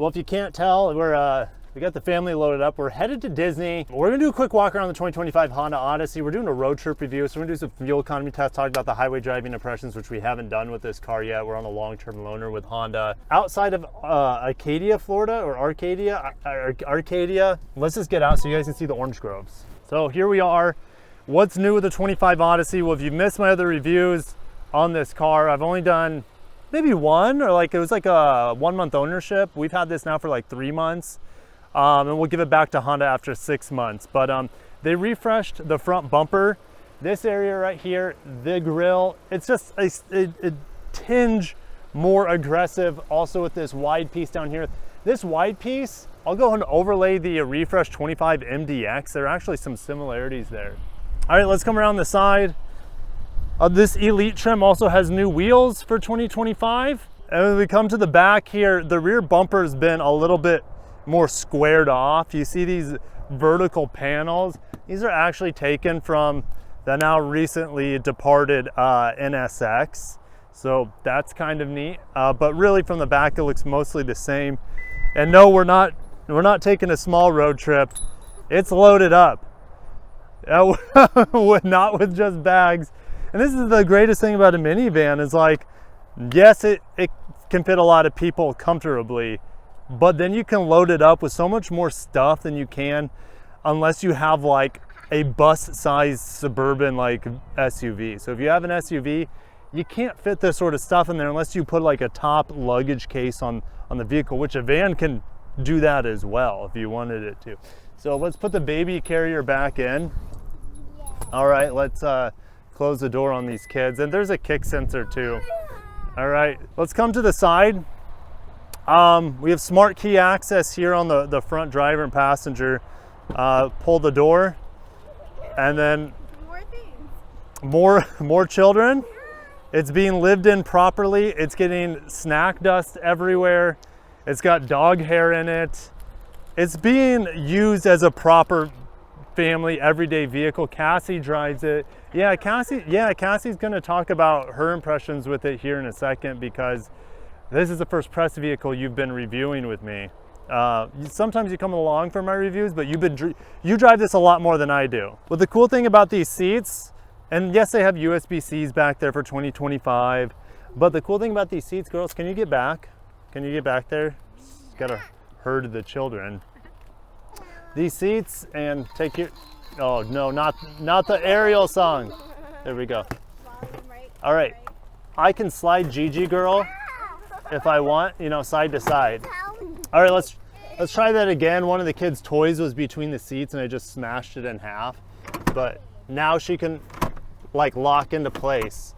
Well, if you can't tell, we got the family loaded up. We're headed to Disney. We're gonna do a quick walk around the 2025 Honda Odyssey. We're doing a road trip review, so we're gonna do some fuel economy tests, talk about the highway driving impressions, which we haven't done with this car yet. We're on a long-term loaner with Honda. Outside of Arcadia, Florida, or Arcadia, let's just get out so you guys can see the orange groves. So here we are. What's new with the 25 Odyssey? Well, if you missed my other reviews on this car, I've only done maybe one, or it was like a 1 month ownership. We've had this now for like 3 months. And we'll give it back to Honda after 6 months. But they refreshed the front bumper. This area right here, the grille, it's just a tinge more aggressive. Also with this wide piece down here. This wide piece, I'll go ahead and overlay the refreshed 25 MDX. There are actually some similarities there. All right, let's come around the side. This Elite trim also has new wheels for 2025. And when we come to the back here, the rear bumper has been a little bit more squared off. You see these vertical panels. These are actually taken from the now recently departed NSX. So that's kind of neat. But really from the back, it looks mostly the same. And no, we're not taking a small road trip. It's loaded up. Not with just bags. And this is the greatest thing about a minivan is like, yes, it can fit a lot of people comfortably, but then you can load it up with so much more stuff than you can unless you have like a bus-sized suburban like SUV. So if you have an SUV, you can't fit this sort of stuff in there unless you put like a top luggage case on the vehicle, which a van can do that as well if you wanted it to. So let's put the baby carrier back in. All right, let's close the door on these kids. And there's a kick sensor too. All right, let's come to the side. We have smart key access here on the front driver and passenger. Pull the door, and then more children. It's being lived in properly. It's getting snack dust everywhere. It's got dog hair in it. It's being used as a proper family everyday vehicle. Cassie drives it. Cassie's gonna talk about her impressions with it here in a second, because this is the first press vehicle you've been reviewing with me. Sometimes you come along for my reviews, but you drive this a lot more than I do. But the cool thing about these seats, and yes, they have USB-Cs back there for 2025, but the cool thing about these seats, girls, can you get back? Can you get back there? Just gotta herd the children. These seats, and take your, oh no, not the Ariel song. There we go. All right, I can slide Gigi, girl, if I want, side to side. All right, let's try that again. One of the kids' toys was between the seats and I just smashed it in half. But now she can like lock into place.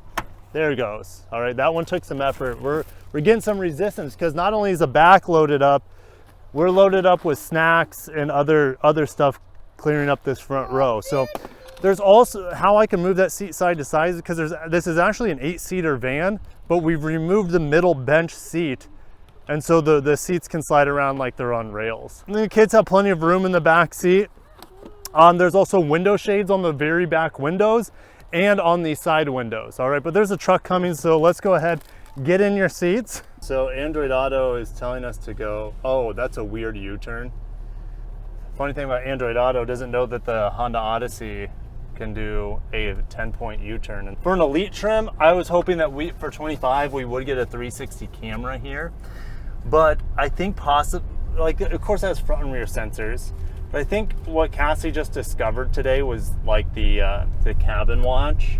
There it goes. All right, that one took some effort. We're getting some resistance because not only is the back loaded up, we're loaded up with snacks and other stuff clearing up this front row. So there's also how I can move that seat side to side, because this is actually an 8-seater van, but we've removed the middle bench seat, and so the seats can slide around like they're on rails. And the kids have plenty of room in the back seat. There's also window shades on the very back windows and on the side windows. All right, but there's a truck coming, so let's go ahead, get in your seats. So Android Auto is telling us to go, oh, that's a weird U-turn. Funny thing about Android Auto, doesn't know that the Honda Odyssey can do a 10-point U-turn. And for an Elite trim, I was hoping that for 25 we would get a 360 camera here, but I think possibly, like, of course it has front and rear sensors, but I think what Cassie just discovered today was like the cabin watch.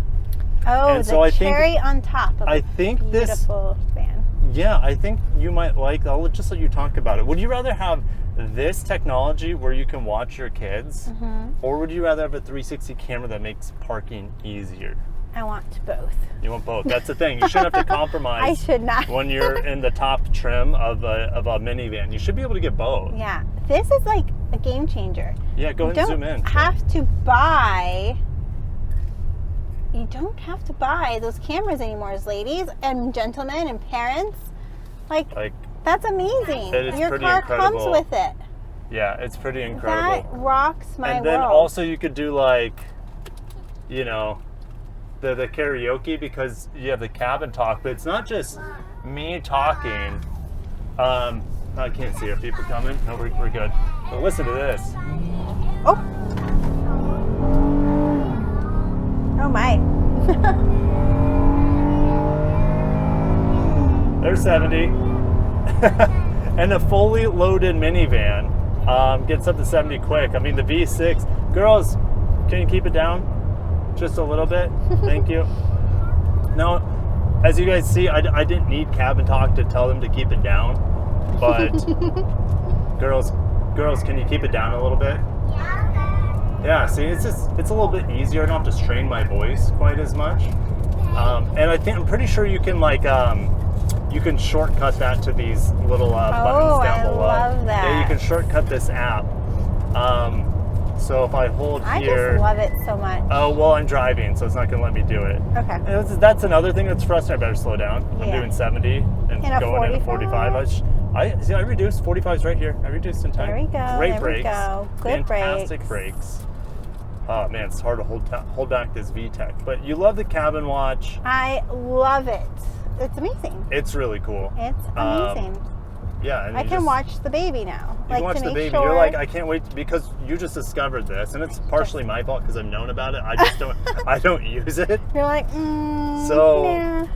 Oh, and so cherry on top of I think beautiful van. Yeah, I think you might like, I'll just let you talk about it. Would you rather have this technology where you can watch your kids, or would you rather have a 360 camera that makes parking easier? I want both. You want both. That's the thing. You shouldn't have to compromise. I should not. When you're in the top trim of a minivan, you should be able to get both. Yeah, this is like a game changer. Yeah, go ahead and zoom in. You don't have to buy those cameras anymore, ladies and gentlemen and parents. Like that's amazing. Your car comes with it. Yeah, it's pretty incredible. That rocks my world. And then also you could do like, the karaoke, because you have the cabin talk, but it's not just me talking. I can't see. Are people coming? No, we're good. But listen to this. Oh. Oh my. There's 70. And a fully loaded minivan gets up to 70 quick. I mean, the V6. Girls, can you keep it down? Just a little bit? Thank you. Now, as you guys see, I didn't need cabin talk to tell them to keep it down. But girls, can you keep it down a little bit? Yeah, see, it's a little bit easier. I don't have to strain my voice quite as much. And I'm pretty sure you can you can shortcut that to these little buttons down below. I love that. Yeah, you can shortcut this app. So if I hold here, I just love it so much. Oh well, I'm driving, so it's not going to let me do it. Okay. And that's another thing that's frustrating. I better slow down. I'm doing 70 and going into 45. I reduced 45s right here. I reduced in time. There we go. Great there brakes. We go. Good Fantastic brakes. Oh man, it's hard to hold back this VTEC. But you love the cabin watch. I love it. It's amazing. It's really cool. It's amazing. Yeah, and I can watch the baby now. You can watch the baby. Sure. You're like, I can't wait because you just discovered this, and it's partially my fault because I've known about it. I just don't. I don't use it. You're like, so.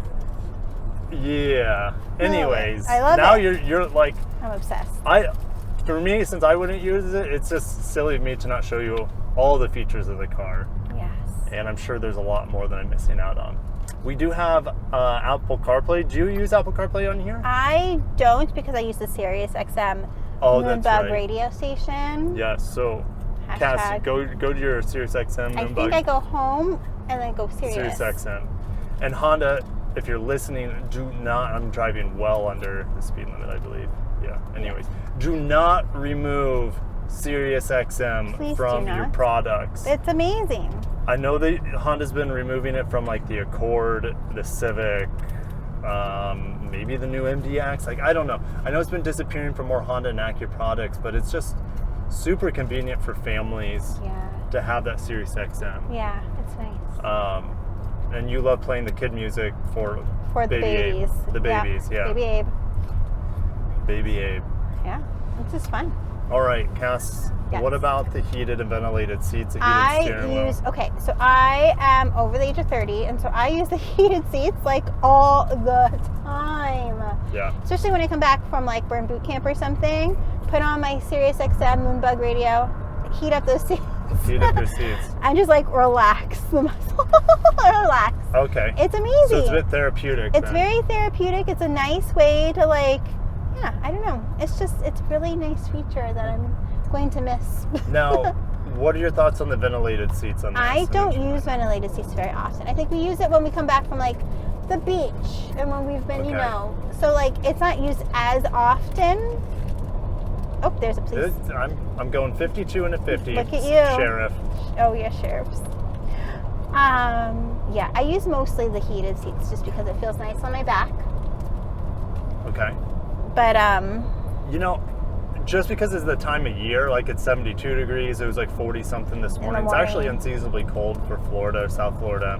Yeah. Anyways, I love now it. you're like. I'm obsessed. For me, since I wouldn't use it, it's just silly of me to not show you all the features of the car. Yes. And I'm sure there's a lot more that I'm missing out on. We do have Apple CarPlay. Do you use Apple CarPlay on here? I don't because I use the Sirius XM Moonbug radio station. Yes. So, Cass, go to your Sirius XM Moonbug. I think I go home and then go Sirius. Sirius XM. And Honda, if you're listening, do not. I'm driving well under the speed limit, I believe. Yeah. Anyways, do not remove Sirius XM from your products. It's amazing. I know that Honda's been removing it from like the Accord, the Civic, maybe the new MDX. Like, I don't know. I know it's been disappearing from more Honda and Acura products, but it's just super convenient for families to have that Sirius XM. Yeah, it's nice. And you love playing the kid music for the babies. The babies, yeah. Baby Abe. Baby Abe. Yeah, it's just fun. All right, Cass, what about the heated and ventilated seats, the heated steering wheel? Okay, so I am over the age of 30, and so I use the heated seats like all the time. Yeah. Especially when I come back from like burn boot camp or something, put on my Sirius XM Moonbug radio, heat up those seats. Heat up your seats. And just like relax the muscle. Relax. Okay. It's amazing. So it's a bit therapeutic. It's very therapeutic. It's a nice way to like, I don't know. It's a really nice feature that I'm going to miss. Now, what are your thoughts on the ventilated seats on this? I don't use ventilated seats very often. I think we use it when we come back from like the beach and when we've been, so like it's not used as often. Oh, there's a police. I'm going 52 and a 50. Look at you. Sheriff. Oh yeah, sheriffs. Yeah, I use mostly the heated seats just because it feels nice on my back. Okay. But just because it's the time of year, like it's 72 degrees, it was like 40 something this morning. It's actually unseasonably cold for Florida, South Florida.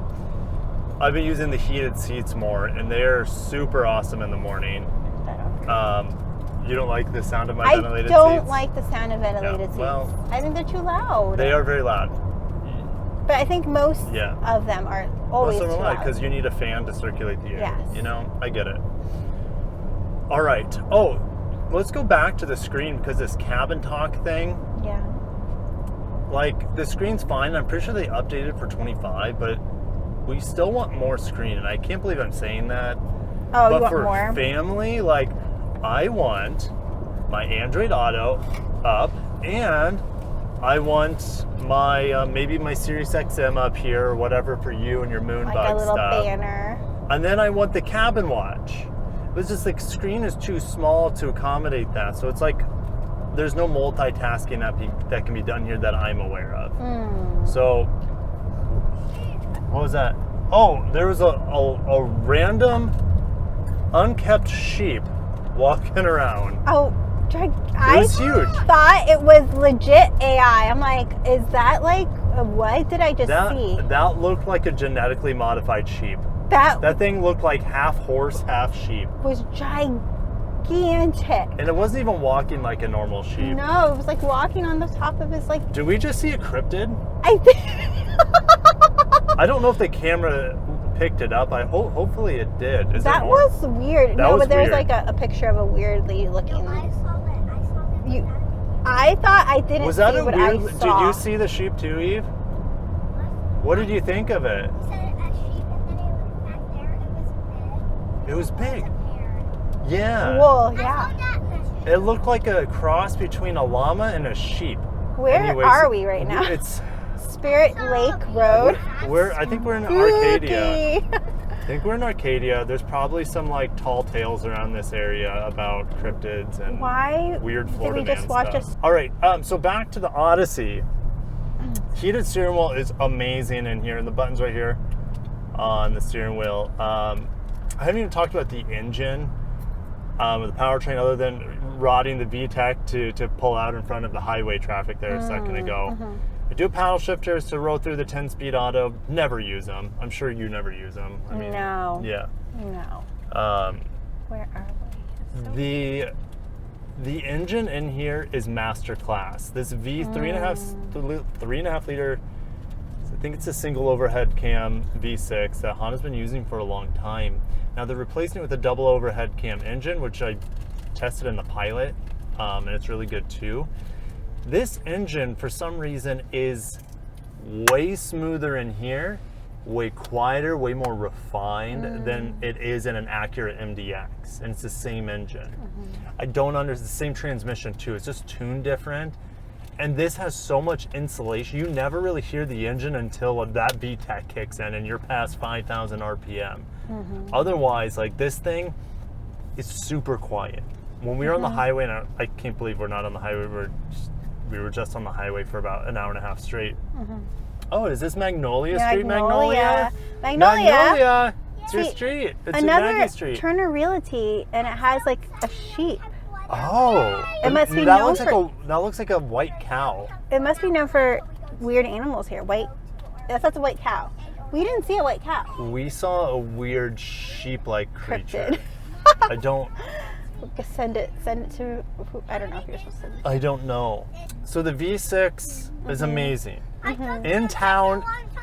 I've been using the heated seats more, and they're super awesome in the morning. You don't like the sound of my ventilated seats? I don't like the sound of ventilated seats. Well, I think they're too loud. They are very loud. But I think most of them are always too loud. Because you need a fan to circulate the air. Yes. I get it. All right. Oh, let's go back to the screen because this cabin talk thing. Yeah. Like, the screen's fine. I'm pretty sure they updated for 25, but we still want more screen, and I can't believe I'm saying that. Oh, but you want for more? Family, like, I want my Android Auto up, and I want my maybe my Sirius XM up here or whatever for you and your Moonbug like a little stuff. banner. And then I want the cabin watch. It's just like screen is too small to accommodate that. So it's like there's no multitasking that can be done here that I'm aware of. So what was that? Oh, there was a random unkept sheep walking around. Oh, it was huge. Thought it was legit AI. I'm like, is that like, what did I just see? That looked like a genetically modified sheep. That thing looked like half horse, half sheep. Was gigantic. gigantic. And it wasn't even walking like a normal sheep. No, it was like walking on the top of his like. Did we just see a cryptid? I think. I don't know if the camera picked it up. Hopefully it did. Is That there more? was weird. That was but there's weird. like a picture of a weirdly looking. I saw that. You, I thought I didn't Was that see a what weird? I saw. Did you see the sheep too, Eve? What did you think of it? He said a sheep, and then it looked back there. It was big. It was big. It was a bear. Yeah. Whoa, I saw yeah. that in the It looked like a cross between a llama and a sheep. Where Anyways, are we right now? It's Spirit Lake Road. I think we're in Arcadia. Spooky. I think we're in Arcadia. There's probably some like tall tales around this area about cryptids and Why weird did Florida we just man watch stuff. us? All right, so back to the Odyssey. Heated steering wheel is amazing in here, and the buttons right here on the steering wheel. I haven't even talked about the engine, the powertrain, other than rodding the VTEC to pull out in front of the highway traffic there a second ago. I do paddle shifters to roll through the 10-speed auto. Never use them. I'm sure you never use them. I mean, No. Yeah. No. Where are we? The engine in here is master class. This V 3.5 liter, I think it's a single overhead cam V6 that Honda's been using for a long time. Now they're replacing it with a double overhead cam engine, which I tested in the Pilot, and it's really good too. This engine, for some reason, is way smoother in here, way quieter, way more refined than it is in an Acura MDX, and it's the same engine. I don't understand, the same transmission too, it's just tuned different, and this has so much insulation. You never really hear the engine until that VTEC kicks in and you're past 5,000 RPM. Otherwise, like, this thing is super quiet. When we were on the highway, and I can't believe we're not on the highway, we were just on the highway for about an hour and a half straight. Oh, is this Magnolia Street? Magnolia. It's your See, street. It's Another Maggie Street. Turner Realty, and it has like a sheep. Oh, It must be that known looks like a white cow. It must be known for weird animals here. That's a white cow. We didn't see a white cow. We saw a weird sheep-like creature. Cryptid. I don't Send it to. I don't know if you're supposed to. I don't know. So the V6 is amazing. Mm-hmm.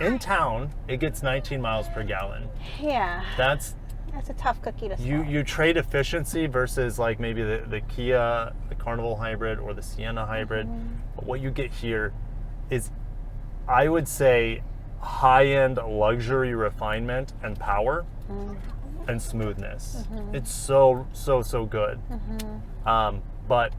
In town, it gets 19 miles per gallon. Yeah. That's a tough cookie to swallow. you trade efficiency versus like maybe the Kia, the Carnival hybrid, or the Sienna hybrid. But what you get here is, I would say, high-end luxury refinement and power and smoothness. It's so good. But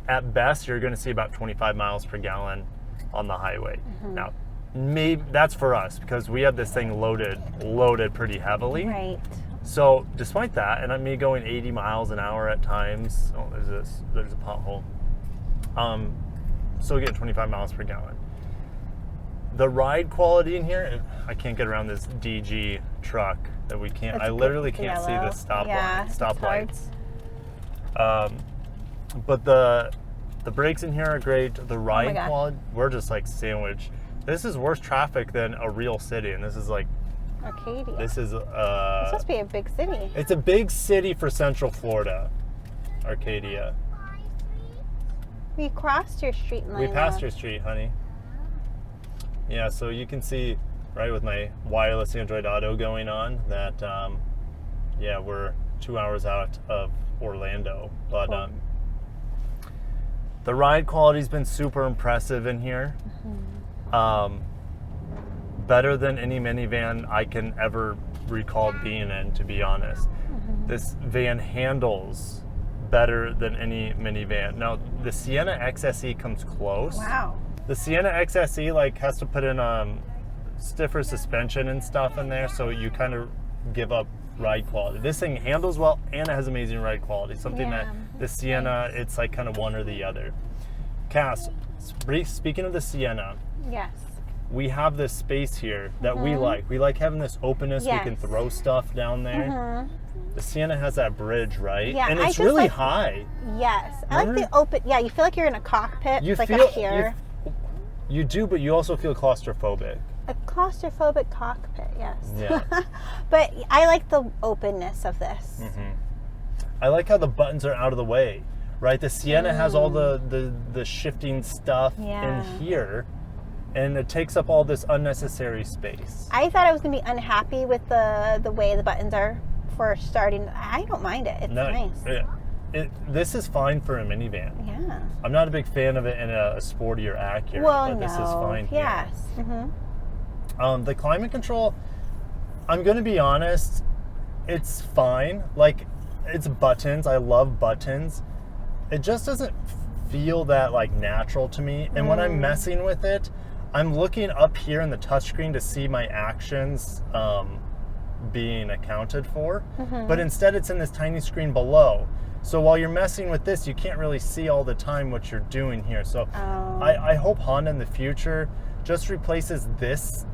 at best, you're going to see about 25 miles per gallon on the highway. Now, maybe that's for us because we have this thing loaded pretty heavily. Right. So despite that, and me going 80 miles an hour at times, oh, there's a pothole. So we get 25 miles per gallon. The ride quality in here, I can't get around this DG truck that we can't. I literally can't see the stop lights. But the brakes in here are great. The ride quality, we're just like sandwiched. This is worse traffic than a real city, and this is like Arcadia. this is This must be a big city. it's a big city for Central Florida, Arcadia. We crossed your street, Lila. We passed your street, honey. Yeah, so you can see right with my wireless Android Auto going on that yeah, we're 2 hours out of Orlando, but Cool. The ride quality's been super impressive in here. Better than any minivan I can ever recall being in, to be honest. This van handles better than any minivan. Now, the Sienna XSE comes close. Wow. The Sienna XSE like has to put in stiffer suspension and stuff in there, so you kind of give up ride quality. This thing handles well and it has amazing ride quality. Something that the Sienna, it's like kind of one or the other. Cass, speaking of the Sienna, Yes. we have this space here that we like. We like having this openness. Yes. We can throw stuff down there. The Sienna has that bridge, right? Yeah, and I it's just really like- high. Yes. I like the open. Yeah, you feel like you're in a cockpit. You It's like feel a here. you do, but you also feel claustrophobic. A claustrophobic cockpit, yes. Yeah. But I like the openness of this. I like how the buttons are out of the way, right? The Sienna has all the shifting stuff in here, and it takes up all this unnecessary space. I thought I was going to be unhappy with the way the buttons are for starting. I don't mind it. It's nice. This is fine for a minivan. Yeah. I'm not a big fan of it in a Sporty or Acura, but this is fine here. Yes. Mm-hmm. The climate control, I'm going to be honest, it's fine. Like, it's buttons. I love buttons. It just doesn't feel that like natural to me. And when I'm messing with it, I'm looking up here in the touchscreen to see my actions being accounted for. But instead it's in this tiny screen below. So while you're messing with this, you can't really see all the time what you're doing here. So I hope Honda in the future just replaces this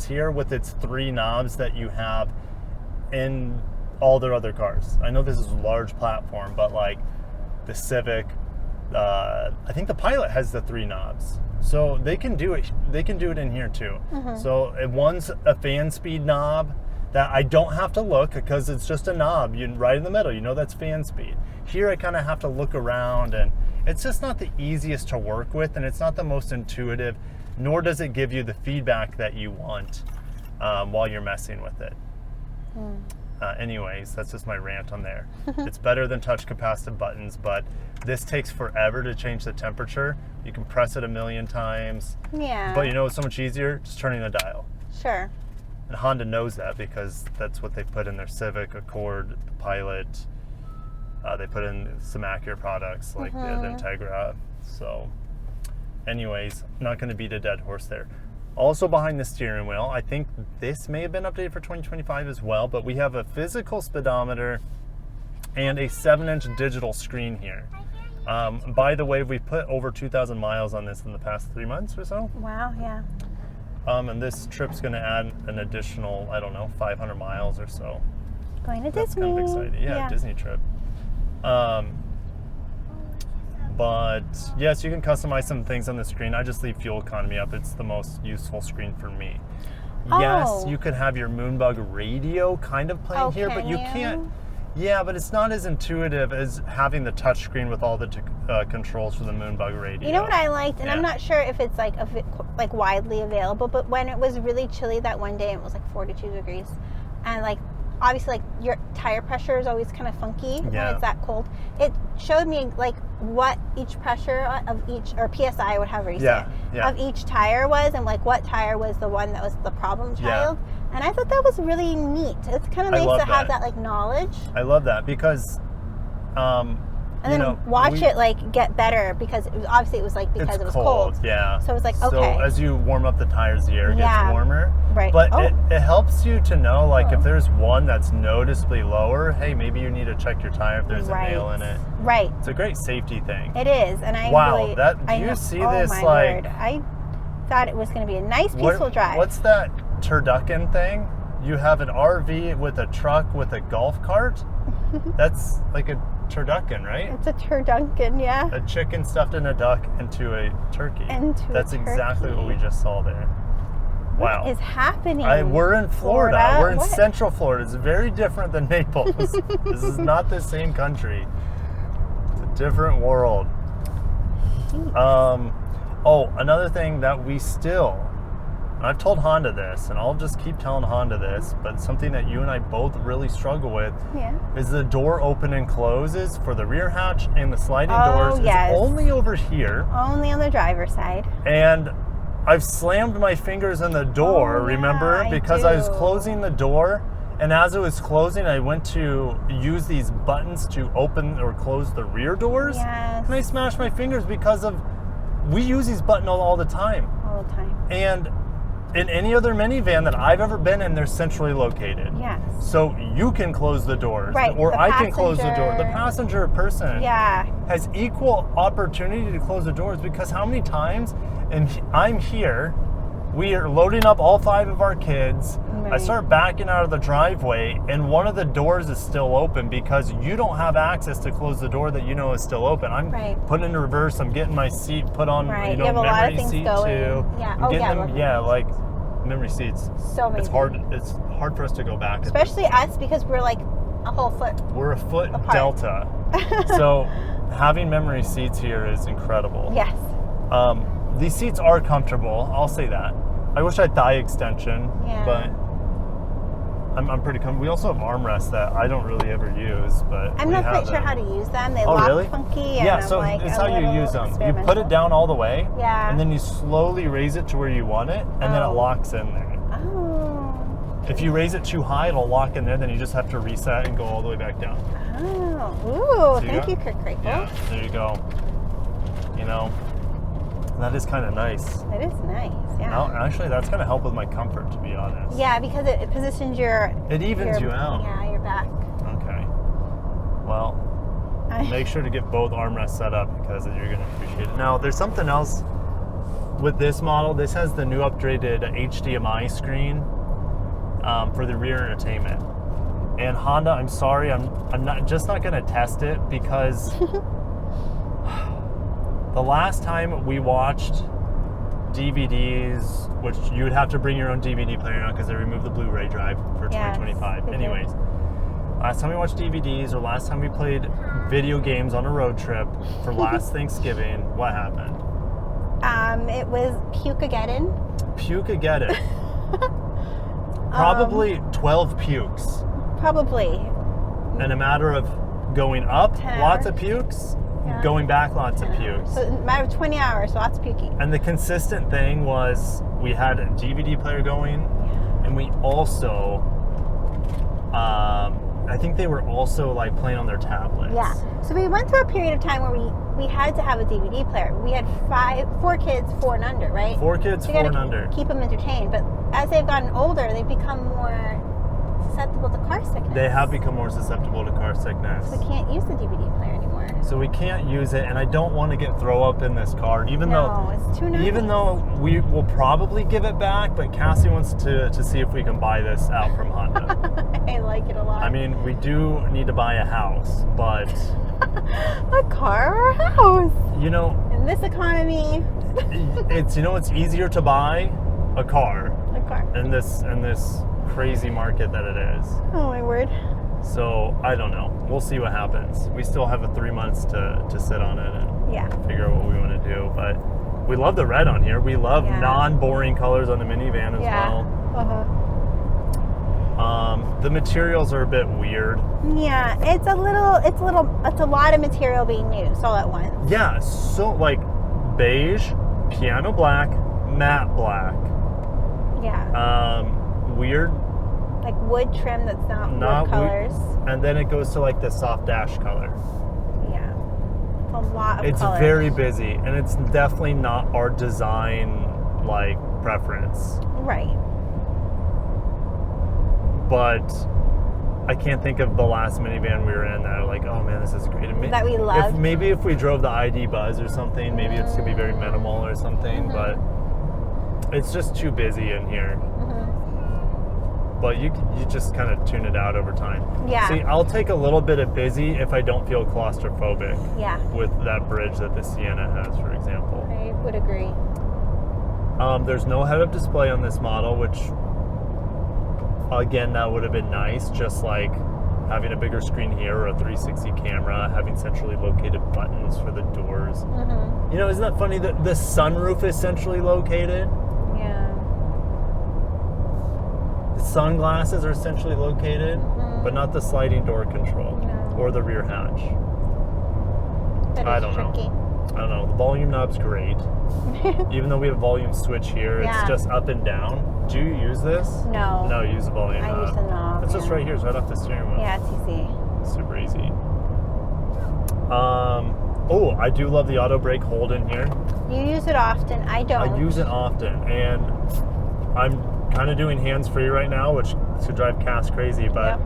here with its 3 knobs that you have in all their other cars. I know this is a large platform, but like the Civic, I think the Pilot has the 3 knobs. So they can do it. They can do it in here too. So one's a fan speed knob that I don't have to look because it's just a knob. You right in the middle. You know that's fan speed. Here I kind of have to look around, and it's just not the easiest to work with, and it's not the most intuitive. Nor does it give you the feedback that you want while you're messing with it. Anyways, that's just my rant on there. It's better than touch capacitive buttons, but this takes forever to change the temperature. You can press it a million times. Yeah. But you know what's so much easier? Just turning the dial. Sure. And Honda knows that because that's what they put in their Civic, Accord, the Pilot. They put in some Acura products like the Integra. So anyways, not going to beat a dead horse there. Also behind the steering wheel, I think this may have been updated for 2025 as well, but we have a physical speedometer and a 7-inch digital screen here. By the way, we've put over 2,000 miles on this in the past 3 months or so. Wow, yeah. And this trip's going to add an additional, I don't know, 500 miles or so. Going to That's Disney. kind of exciting. Yeah, Disney trip. But yes, you can customize some things on the screen. I just leave fuel economy up. It's the most useful screen for me. Yes, you could have your Moonbug radio kind of playing here, but you can't. Yeah, but it's not as intuitive as having the touch screen with all the controls for the Moonbug radio. You know what I liked, and I'm not sure if it's like widely available, but when it was really chilly that one day, it was like 42 degrees, and like obviously like your tire pressure is always kind of funky when it's that cold. It showed me like what each pressure of each, or PSI, whatever you say, of each tire was, and like what tire was the one that was the problem child. And I thought that was really neat. It's kind of nice to have that like knowledge. I love that because and then watch it like get better because it was obviously because it was cold. Yeah. So it was like, okay. So as you warm up the tires, the air gets warmer. Right. But it helps you to know like if there's one that's noticeably lower, hey, maybe you need to check your tire if there's a nail in it. Right. It's a great safety thing. It is, and I really. Wow. Do you see this like? Word. I thought it was going to be a nice peaceful drive. What's that turducken thing? You have an RV with a truck with a golf cart. That's like a turducken, right? It's a turducken, yeah. A chicken stuffed in a duck into a turkey. That's exactly what we just saw there. Wow. What is happening? We're in Florida. We're in Central Florida. It's very different than Naples. This is not the same country. It's a different world. Another thing that we still, I've told Honda this, and I'll just keep telling Honda this, but something that you and I both really struggle with is the door open and closes for the rear hatch and the sliding doors. It's only over here. Only on the driver's side. And I've slammed my fingers in the door, remember? Because I was closing the door, and as it was closing, I went to use these buttons to open or close the rear doors. Yes. And I smashed my fingers because we use these buttons all the time. All the time. And in any other minivan that I've ever been in, they're centrally located. Yes. So you can close the doors. Right. Or I can close the door. The passenger person has equal opportunity to close the doors because how many times, and I'm here, we are loading up all 5 of our kids. I start backing out of the driveway, and one of the doors is still open because you don't have access to close the door that you know is still open. I'm putting in reverse. I'm getting my seat put on, you have a lot of things seat going. too. Yeah. Like memory seats. So many. It's hard for us to go back. Especially us because we're like a whole foot. We're a foot Apart. delta. So having memory seats here is incredible. Yes. These seats are comfortable, I'll say that. I wish I had thigh extension, Yeah. but I'm pretty comfortable. We also have armrests that I don't really ever use, but I'm we not have quite sure them. how to use them. They Oh, lock really? funky. And Yeah, I'm so like it's a how you little use them. You put it experimental. down all the way, Yeah. and then you slowly raise it to where you want it, and then it Oh. locks in there. Oh. If you raise it too high, it'll lock in there, then you just have to reset and go all the way back down. Oh. Ooh, So thank you, Kirk. Grateful. Yeah, there you go. You know, that is kind of nice. It is nice, yeah. Now, actually, that's going to help with my comfort, to be honest. Yeah, because it positions your... It evens you out. Yeah, your back. Okay. Well, make sure to get both armrests set up because you're going to appreciate it. Now, there's something else with this model. This has the new upgraded HDMI screen for the rear entertainment. And Honda, I'm sorry, I'm not going to test it because the last time we watched DVDs, which you would have to bring your own DVD player now because they removed the Blu-ray drive for Yes, 2025. they did. Anyways, last time we watched DVDs or last time we played video games on a road trip for last Thanksgiving, what happened? It was Pukegeddon. Pukegeddon. Probably 12 pukes. Probably. In a matter of going up, 10 lots hours. of pukes, Yeah. going back, lots of pukes. So in a matter of 20 hours, so lots of puking. And the consistent thing was we had a DVD player going, and we also, I think they were also like playing on their tablets. Yeah. So we went through a period of time where we had to have a DVD player. We had 4 kids, 4 and under, right? 4 kids, So 4 you and gotta under. keep them entertained. But as they've gotten older, they've become more susceptible to car sickness. They have become more susceptible to car sickness. So we can't use the DVD player anymore. So we can't use it, and I don't want to get throw up in this car, even No, it's too nice. Even though we will probably give it back, but Cassie wants to see if we can buy this out from Honda. I like it a lot. I mean, we do need to buy a house, but a car or a house? you know, In this economy, it's it's easier to buy a car a car. in this crazy market that it is. Oh my word. So I don't know. We'll see what happens. We still have 3 months to sit on it and Yeah. figure out what we want to do. But we love the red on here. We love Yeah. non-boring colors on the minivan as Yeah. Uh-huh. well. The materials are a bit weird. Yeah, it's a lot of material being used all at once. Yeah, so like beige, piano black, matte black. Yeah. Weird, Like wood trim that's not not wood colors. and then it goes to like the soft dash color. Yeah. It's a lot of It's colors. very busy, and it's definitely not our design like preference. Right. But I can't think of the last minivan we were in that are like, oh man, this is great. That we loved. Maybe if we drove the ID Buzz or something, maybe it's gonna be very minimal or something. But it's just too busy in here. But you just kind of tune it out over time. Yeah. See, I'll take a little bit of busy if I don't feel claustrophobic Yeah. with that bridge that the Sienna has, for example. I would agree. There's no head-up display on this model, which, again, that would have been nice, just like having a bigger screen here or a 360 camera, having centrally located buttons for the doors. You know, isn't that funny that the sunroof is centrally located? Yeah. The sunglasses are centrally located, but not the sliding door control No. or the rear hatch. That I is don't know. tricky. I don't know. The volume knob's great. Even though we have volume switch here, Yeah. it's just up and down. Do you use this? No. No, use the volume I knob. use the knob. It's just right here. It's right off the steering wheel. Yeah, it's easy. Super easy. Oh, I do love the auto brake hold in here. You use it often. I don't. I use it often, and I'm kind of doing hands-free right now, which should drive Cass crazy, but Yep.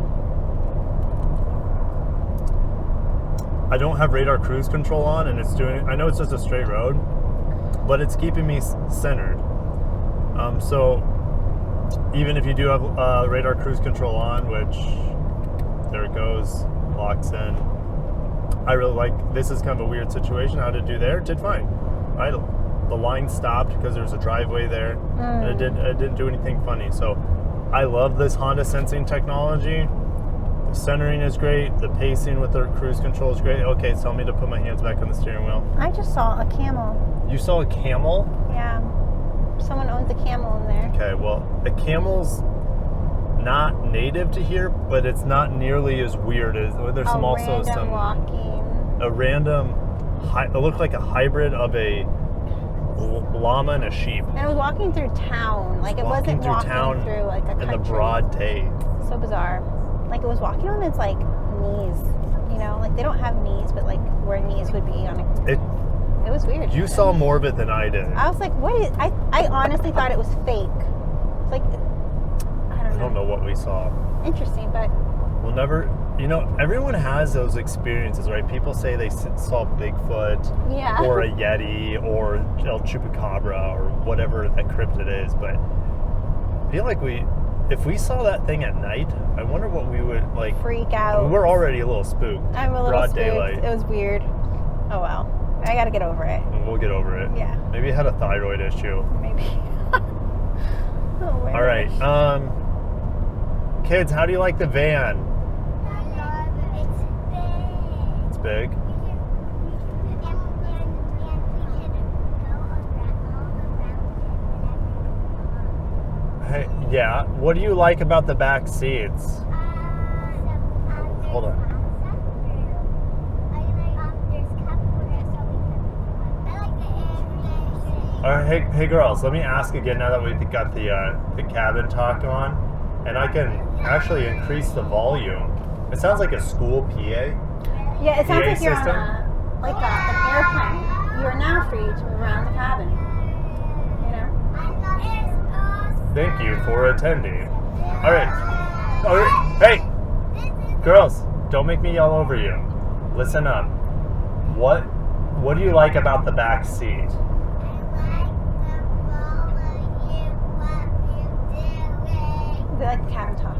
I don't have radar cruise control on, and it's doing, I know it's just a straight road, but it's keeping me centered. So even if you do have radar cruise control on, which there it goes, locks in. I really like, this is kind of a weird situation. How did it do there? It did fine. Right? The line stopped because there was a driveway there, and it didn't do anything funny. So I love this Honda sensing technology. The centering is great. The pacing with the cruise control is great. Okay, tell me to put my hands back on the steering wheel. I just saw a camel. You saw a camel? Yeah. Someone owns a camel in there. Okay, well, a camel's not native to here, but it's not nearly as weird as there's some also some walking. a random. It looked like a hybrid of a llama and a sheep. And it was walking through town. Like it wasn't walking through like a country. In the broad day. So bizarre. Like it was walking on its like knees. You know, like they don't have knees, but like where knees would be on a. It was weird. You saw more of it than I did. I was like, what is? I honestly thought it was fake. It's like I don't know what we saw. Interesting, but we'll never. You know, everyone has those experiences, right? People say they saw Bigfoot, yeah, or a Yeti, or El Chupacabra, or whatever that cryptid is. But I feel like if we saw that thing at night, I wonder what we would like. Freak out. We're already a little spooked. I'm a little broad spooked. Daylight. It was weird. Oh well, I gotta get over it. We'll get over it. Yeah. Maybe it had a thyroid issue. Maybe. All right. Kids, how do you like the van? It's big. Hey, yeah. What do you like about the back seats? Hold on. All right, hey girls, let me ask again now that we've got the cabin talk on, and I can actually increase the volume. It sounds like a school PA. Yeah, it sounds like you're on an airplane. You are now free to move around the cabin. You know? Thank you for attending. All right. Hey, girls, don't make me yell over you. Listen up. What do you like about the back seat? They like the cabin talk.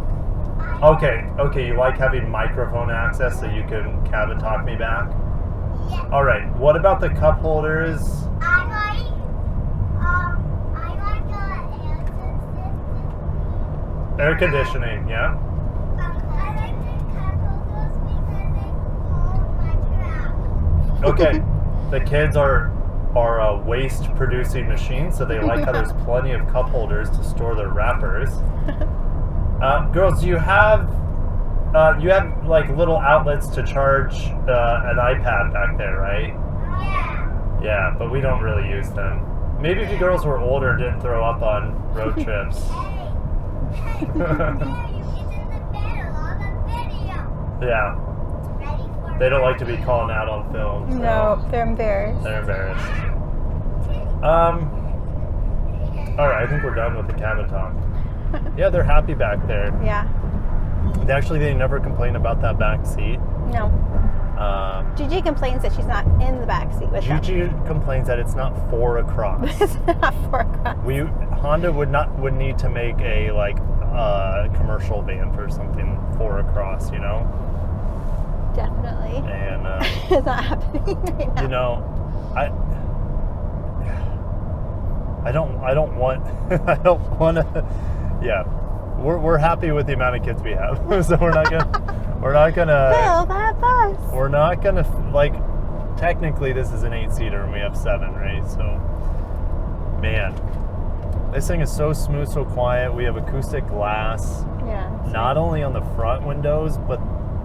Okay, you like having microphone access so you can cabin talk me back? Yeah. All right, what about the cup holders? I like Air conditioning, yeah? I like the cup holders because they hold my trout. Okay, the kids are a waste producing machine, so they like how there's plenty of cup holders to store their wrappers. Girls, you have like little outlets to charge an iPad back there, right? Yeah. Yeah, but we don't really use them. Maybe if you girls were older and didn't throw up on road trips. Hey, it's in the middle of the video. Yeah, Ready for they don't like to be calling out on film. So No, they're embarrassed. they're embarrassed. All right, I think we're done with the cabin talk. Yeah, they're happy back there. Yeah. They never complain about that back seat. No. Gigi complains that she's not in the back seat with them. Gigi complains that it's not 4 across. It's not 4 o'clock. Honda would need to make a commercial van for something 4 across, you know. Definitely. And it's not happening right now. you know, I don't want to. Yeah, we're happy with the amount of kids we have, so we're not gonna Fill that bus. we're not gonna like. Technically, this is an 8-seater and we have 7, right? So, man, this thing is so smooth, so quiet. We have acoustic glass, Yeah. not only on the front windows, but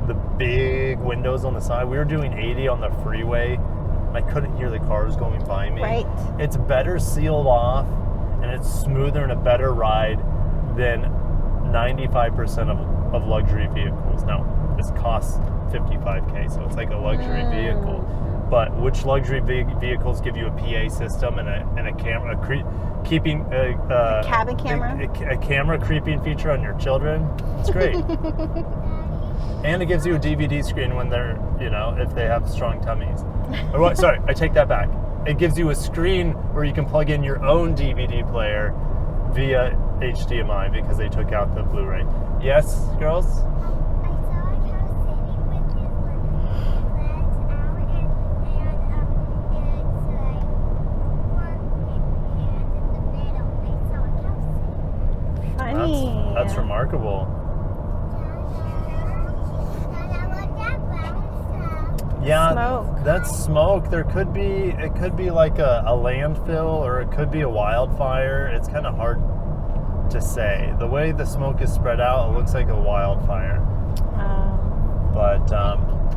the big windows on the side. We were doing 80 on the freeway. I couldn't hear the cars going by me. Right. It's better sealed off, and it's smoother and a better ride than 95% of luxury vehicles. Now, this costs $55K, so it's like a luxury vehicle. But which luxury vehicles give you a PA system and a camera, keeping a cabin camera? a camera creeping feature on your children? It's great. And it gives you a DVD screen when they're, if they have strong tummies. Sorry, I take that back. It gives you a screen where you can plug in your own DVD player via HDMI because they took out the Blu-ray. Yes, girls? I saw a cow sitting with his legs out and it's like one hand in the middle. I saw a cow sitting. Funny. That's remarkable. Yeah, smoke. that's smoke. It could be like a landfill, or it could be a wildfire. It's kind of hard to say. The way the smoke is spread out, it looks like a wildfire. But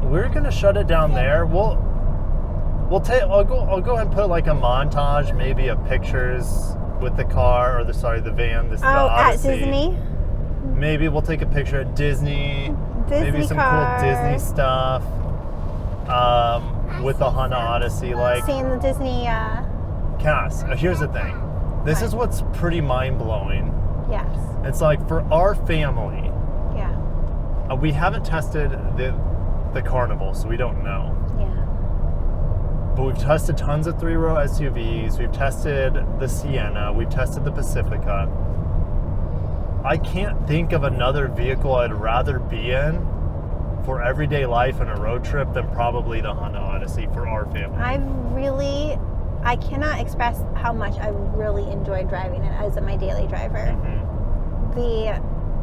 we're gonna shut it down there. We'll take. I'll go ahead and put like a montage, maybe of pictures with the car, or the van. The Odyssey. At Disney. Maybe we'll take a picture at Disney. Maybe some cars. cool Disney stuff. With the Honda Odyssey, like Seeing the Disney. Cass. Here's the thing. This is what's pretty mind blowing. Yes. It's like for our family. Yeah. We haven't tested the Carnival, so we don't know. Yeah. But we've tested tons of 3-row SUVs. We've tested the Sienna. We've tested the Pacifica. I can't think of another vehicle I'd rather be in for everyday life and a road trip than probably the Honda Odyssey for our family. I cannot express how much I really enjoy driving it as my daily driver. Mm-hmm.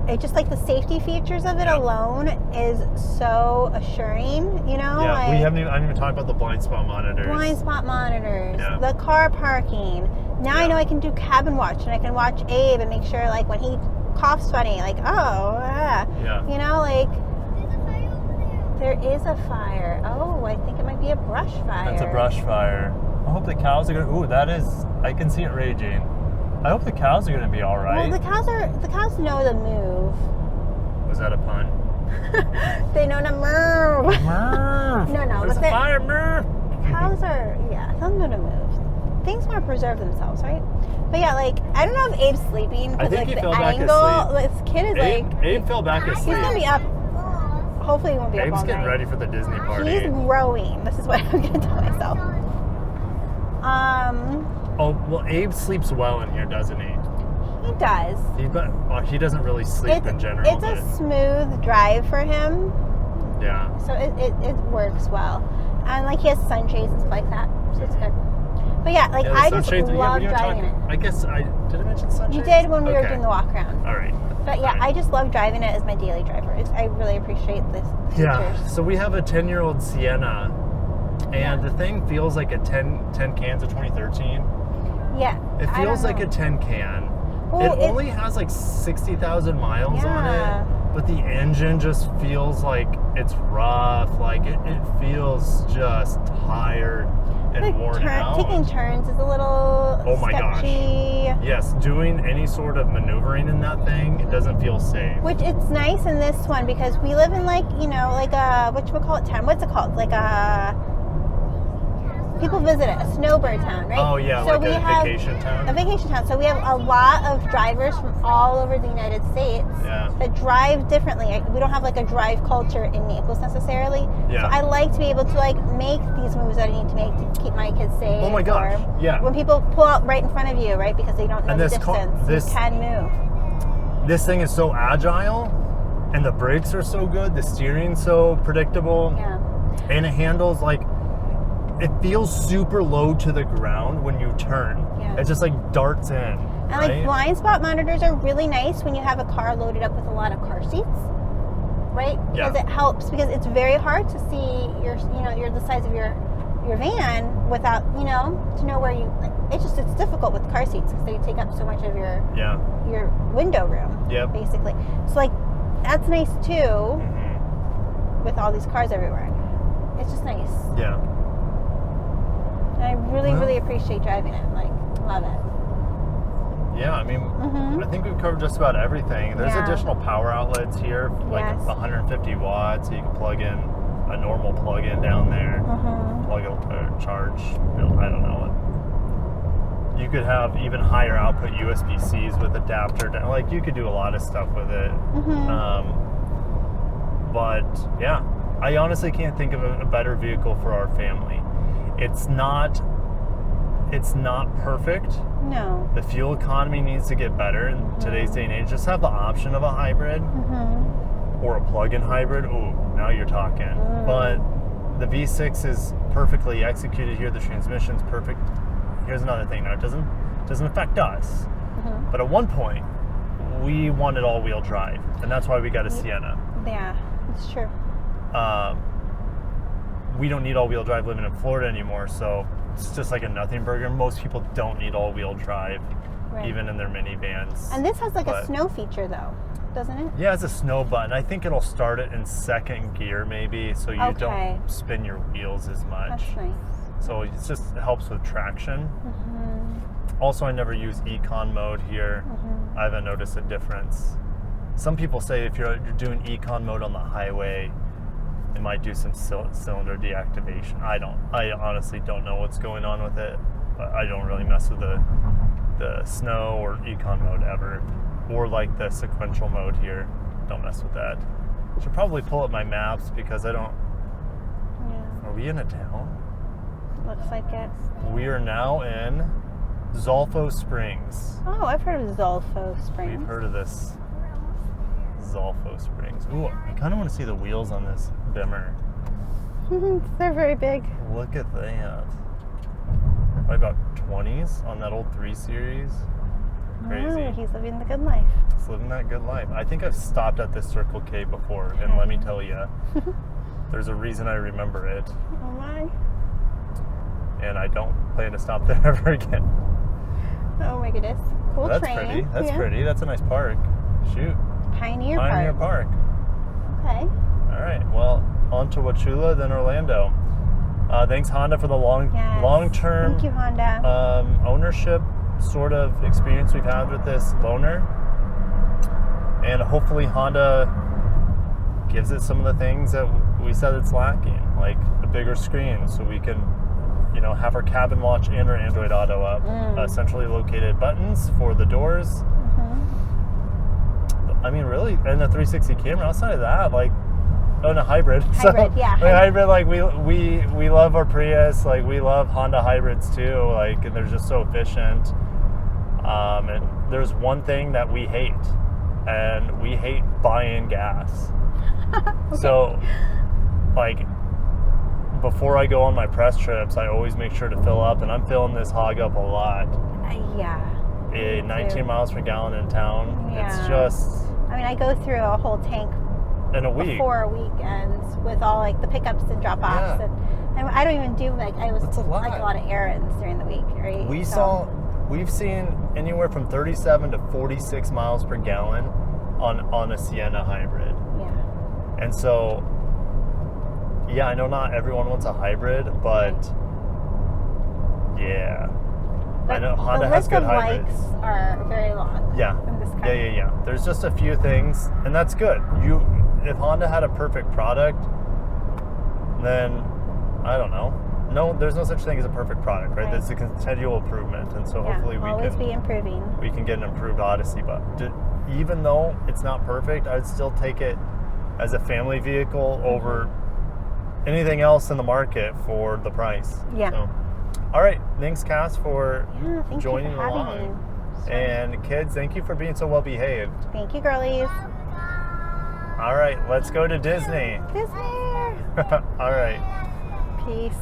It just like the safety features of it alone is so assuring, you know? Yeah, like, I haven't even talked about the blind spot monitors. Blind spot monitors, Yeah. the car parking. Now I know I can do cabin watch, and I can watch Abe and make sure, like, when he coughs funny, like, Yeah. you know, like, There's a fire over there. there is a fire. Oh, I think it might be a brush fire. That's a brush fire. I hope the cows are gonna. Ooh, that is. I can see it raging. I hope the cows are gonna be all right. Well, the cows know to move. Was that a pun? They know to move. Murph. No, There's but a fire, Murph. Cows are, they'll know to move. Things want to preserve themselves, right? But yeah, like, I don't know if Abe's sleeping I because, think like, he the fell back angle, asleep. this kid is like, Abe fell back he's asleep. gonna be up. Hopefully, he won't be up Abe's all getting night. ready for the Disney party. He's growing. This is what I'm gonna tell myself. Oh well, Abe sleeps well in here, doesn't he? He does. He doesn't really sleep in general. It's a smooth drive for him, Yeah. so it works well. And like he has sunshades and stuff like that, so it's good. But yeah, like Yeah, the I just sunshades- love we were driving talking- it. I guess did I mention sunshades? You did when we were Okay. doing the walk around. All right. But yeah, All right. I just love driving it as my daily driver. I really appreciate this Yeah. features. So we have a 10-year-old Sienna, and the thing feels like a 10 cans of 2013. Yeah. It I feels don't like a know. 10 can. Well, it only has like 60,000 miles on Yeah. it, but the engine just feels like it's rough. Like it feels just tired and Like worn out. taking turns is a little Oh my gosh. sketchy. Yes, doing any sort of maneuvering in that thing, it doesn't feel safe. Which it's nice in this one because we live in like, like a, whatchamacallit town. What's it called? Like a, people visit it, a snowbird town, right? Oh yeah, so like we a have vacation town. a vacation town. So we have a lot of drivers from all over the United States Yeah. that drive differently. We don't have like a drive culture in Naples necessarily. Yeah. So I like to be able to like make these moves that I need to make to keep my kids safe. Oh my gosh, or yeah. When people pull out right in front of you, right, because they don't know And the this distance, you can move. This thing is so agile, and the brakes are so good, the steering's so predictable, Yeah. and it handles like, it feels super low to the ground when you turn. Yeah. It just like darts in. And right? like blind spot monitors are really nice when you have a car loaded up with a lot of car seats, right? Because it helps, because it's very hard to see you're the size of your van without, to know where you, it's difficult with car seats because they take up so much of your window room, Yep. basically. So like, that's nice too, Mhm. with all these cars everywhere. It's just nice. Yeah. And I really, Well- really appreciate driving it. Like, love it. Yeah, I mean, Mhm. I think we've covered just about everything. There's Yeah. additional power outlets here, like Yes. 150 watts, so you can plug in a normal plug-in down there, plug it or charge. I don't know. You could have even higher output USB-Cs with adapter. Like you could do a lot of stuff with it. But yeah, I honestly can't think of a better vehicle for our family. It's not perfect. No. The fuel economy needs to get better in today's day and age. Just have the option of a hybrid or a plug-in hybrid. Ooh, now you're talking. But the V6 is perfectly executed here. The transmission's perfect. Here's another thing. Now, it doesn't affect us. But at one point, we wanted all-wheel drive, and that's why we got a Sienna. Yeah, it's true. we don't need all-wheel drive living in Florida anymore, so it's just like a nothing burger. Most people don't need all-wheel drive, Right. even in their minivans. And this has like a But- snow feature though, doesn't it? Yeah, it's a snow button. I think it'll start it in second gear maybe, so you Okay. don't spin your wheels as much. That's nice. So it just helps with traction. Mm-hmm. Also, I never use econ mode here. Mm-hmm. I haven't noticed a difference. Some people say if you're doing econ mode on the highway, it might do some cylinder deactivation. I honestly don't know what's going on with it, but I don't really mess with the snow or econ mode ever, or like the sequential mode here. Don't mess with that. Should probably pull up my maps because I don't. Yeah. Are we in a town? Looks like it. We are now in Zolfo Springs. Oh, I've heard of Zolfo Springs. We've heard of this. Zolfo Springs. Ooh, I kind of want to see the wheels on this Bimmer. They're very big. Look at that. Probably about 20s on that old 3 Series. Crazy. Oh, he's living the good life. He's living that good life. I think I've stopped at this Circle K before, and let me tell you, there's a reason I remember it, Oh my. and I don't plan to stop there ever again. Oh my goodness. Cool That's train. pretty. That's Yeah. pretty. That's a nice park. Shoot. Pioneer Pioneer Park. Park. Okay. All right. Well, on to Wauchula, then Orlando. Thanks Honda for the Yes. long-term Thank you, Honda. ownership sort of experience we've had with this loaner, and hopefully Honda gives it some of the things that we said it's lacking, like a bigger screen, so we can, have our cabin watch and our Android Auto up, centrally located buttons for the doors. I mean, really, and the 360 camera. Outside of that, and a hybrid. Hybrid, yeah. Hybrid. Like we love our Prius. Like we love Honda hybrids too. Like, and they're just so efficient. And there's one thing that we hate, and we hate buying gas. Okay. So, before I go on my press trips, I always make sure to fill up, and I'm filling this hog up a lot. Yeah. 19 miles per gallon in town. Yeah. It's just I mean, I go through a whole tank in a week. before a weekend with all the pickups and drop-offs, Yeah. and I don't even do That's a lot. a lot of errands during the week, right? We've seen anywhere from 37 to 46 miles per gallon on a Sienna hybrid. Yeah. And so, yeah, I know not everyone wants a hybrid, but yeah. I know Honda the has list good of hybrids. likes are very long. Yeah. In this car. Yeah. There's just a few things, and that's good. If Honda had a perfect product, then I don't know. No, there's no such thing as a perfect product, right? Right. It's a continual improvement, and so Yeah, hopefully always be improving. we can get an improved Odyssey. But even though it's not perfect, I'd still take it as a family vehicle over anything else in the market for the price. Yeah. So, all right, thanks, Cass, for Yeah, thank joining you for having along. me. And kids, thank you for being so well behaved. Thank you, girlies. All right, let's go to Disney. Disney. All right. Peace.